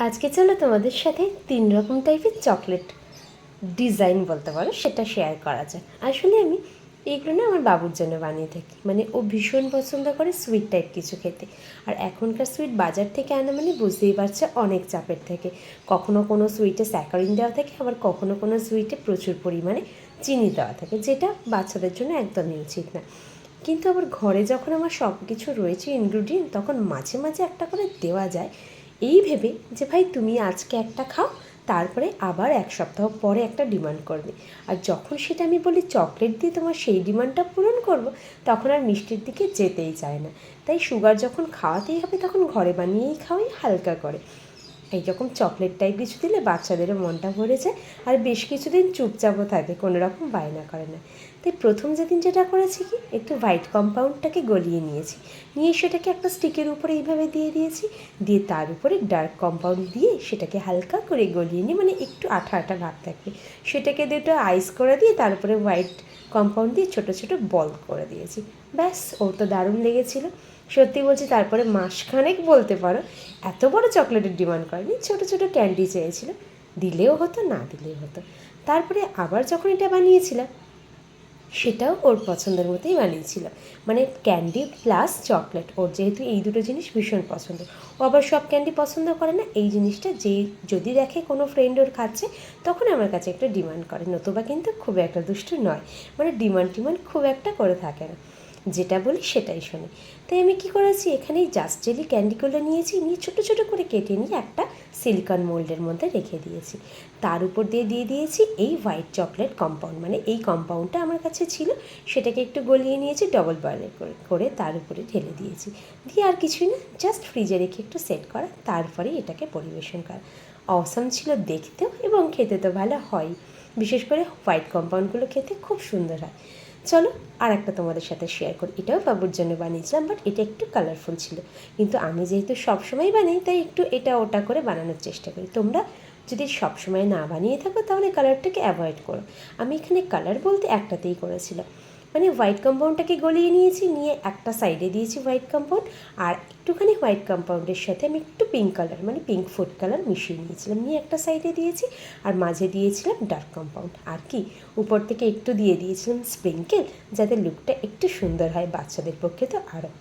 আজকে চলো তোমাদের সাথে 3 রকম টাইপের চকলেট ডিজাইন বলতে পারো সেটা শেয়ার করা যায়। আসলে আমি এইগুলো না আমার বাবুর জন্য বানিয়ে থাকি, মানে ও ভীষণ পছন্দ করে সুইট টাইপ কিছু খেতে। আর এখনকার সুইট বাজার থেকে আনা মানে বুঝতেই পারছে অনেক চাপের থেকে। কখনো কোনো সুইটে স্যাকারিন দেওয়া থাকে, আবার কখনো কোনো সুইটে প্রচুর পরিমাণে চিনি দেওয়া থাকে, যেটা বাচ্চাদের জন্য একদমই উচিত না। কিন্তু আবার ঘরে যখন আমার সব কিছু রয়েছে ইনগ্রিডিয়েন্ট, তখন মাঝে মাঝে একটা করে দেওয়া যায়, এই ভেবে যে ভাই তুমি আজকে একটা খাও, তারপরে আবার 1 সপ্তাহ পরে একটা ডিমান্ড করবে। আর যখন সেটা আমি বলি চকলেট দিয়ে তোমার সেই ডিমান্ডটা পূরণ করব, তখন আর মিষ্টির দিকে যেতেই চায় না। তাই সুগার যখন খাওয়াতেই হবে তখন ঘরে বানিয়েই খাওয়াই হালকা করে। এইরকম চকলেট টাইপ কিছু দিলে বাচ্চাদেরও মনটা ভরে যায়, আর বেশ কিছুদিন চুপচাপও থাকে, কোনো রকম বায়না করে না। তাই প্রথম যেদিন যেটা করেছি কি, একটু হোয়াইট কম্পাউন্ডটাকে গলিয়ে নিয়েছি, নিয়ে সেটাকে একটা স্টিকের উপরে এইভাবে দিয়ে দিয়েছি, দিয়ে তার উপরে ডার্ক কম্পাউন্ড দিয়ে সেটাকে হালকা করে গলিয়ে নিয়ে, মানে একটু আঠা আঠা ভাব থাকবে, সেটাকে দুটো আইস করে দিয়ে তার উপরে হোয়াইট কম্পাউন্ড দিয়ে ছোটো ছোটো বল করে দিয়েছি। ব্যাস, ওর তো দারুণ লেগেছিলো। সত্যি বলছি, তারপরে মাসখানেক বলতে পারো এত বড় চকলেটের ডিমান্ড করেনি, ছোটো ছোটো ক্যান্ডি চেয়েছিল, দিলেও হতো না দিলেও হতো। তারপরে আবার যখন এটা বানিয়েছিলাম, সেটাও ওর পছন্দের মতোই বানিয়েছিল, মানে ক্যান্ডি প্লাস চকলেট। ওর যেহেতু এই দুটো জিনিস ভীষণ পছন্দ, ও আবার সব ক্যান্ডি পছন্দ করে না। এই জিনিসটা যেই যদি দেখে কোনো ফ্রেন্ড ওর খাচ্ছে, তখন আমার কাছে একটা ডিমান্ড করে, নতুবা কিন্তু খুব একটা দুষ্টু নয়, মানে ডিমান্ড খুব একটা করে থাকে না, যেটা বলি সেটাই শোনে। তাই আমি কী করেছি, এখানেই জাস্ট জেলি ক্যান্ডিগুলো নিয়েছি, নিয়ে ছোটো ছোটো করে কেটে নিয়ে একটা সিলিকন মোল্ডের মধ্যে রেখে দিয়েছি। তার উপর দিয়ে দিয়েছি এই হোয়াইট চকলেট কম্পাউন্ড, মানে এই কম্পাউন্ডটা আমার কাছে ছিল, সেটাকে একটু গলিয়ে নিয়েছি, ডবল বয়েল করে তার উপরে ঢেলে দিয়েছি। দিয়ে আর কিছুই না, জাস্ট ফ্রিজে রেখে একটু সেট করা, তারপরে এটাকে পরিবেশন করা। অসাম ছিল দেখতেও, এবং খেতে তো ভালো হয়। বিশেষ করে হোয়াইট কম্পাউন্ডগুলো খেতে খুব সুন্দর হয়। চলো আর একটা তোমাদের সাথে শেয়ার করি। এটাও বাবুর জন্য বানিয়েছিলাম, বাট এটা একটু কালারফুল ছিল, কিন্তু আমি যেহেতু সবসময় বানাই, তাই একটু এটা ওটা করে বানানোর চেষ্টা করি। তোমরা যদি সবসময় না বানিয়ে থাকো, তাহলে কালারটাকে অ্যাভয়েড করো। আমি এখানে কালার বলতে একটাতেই করেছিলাম, মানে হোয়াইট কম্পাউন্ডটাকে গলিয়ে নিয়েছি, নিয়ে একটা সাইডে দিয়েছি হোয়াইট কম্পাউন্ড, আর একটুখানি হোয়াইট কম্পাউন্ডের সাথে আমি একটু পিঙ্ক কালার, মানে পিঙ্ক ফুড কালার মিশিয়ে নিয়েছিলাম, নিয়ে একটা সাইডে দিয়েছি, আর মাঝে দিয়েছিলাম ডার্ক কম্পাউন্ড। আর কি উপর থেকে একটু দিয়ে দিয়েছিলাম স্প্রিঙ্কেল, যাতে লুকটা একটু সুন্দর হয় বাচ্চাদের পক্ষে, তো আরও।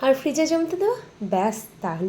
আর ফ্রিজে জমতে দেওয়া, ব্যাস তাহলে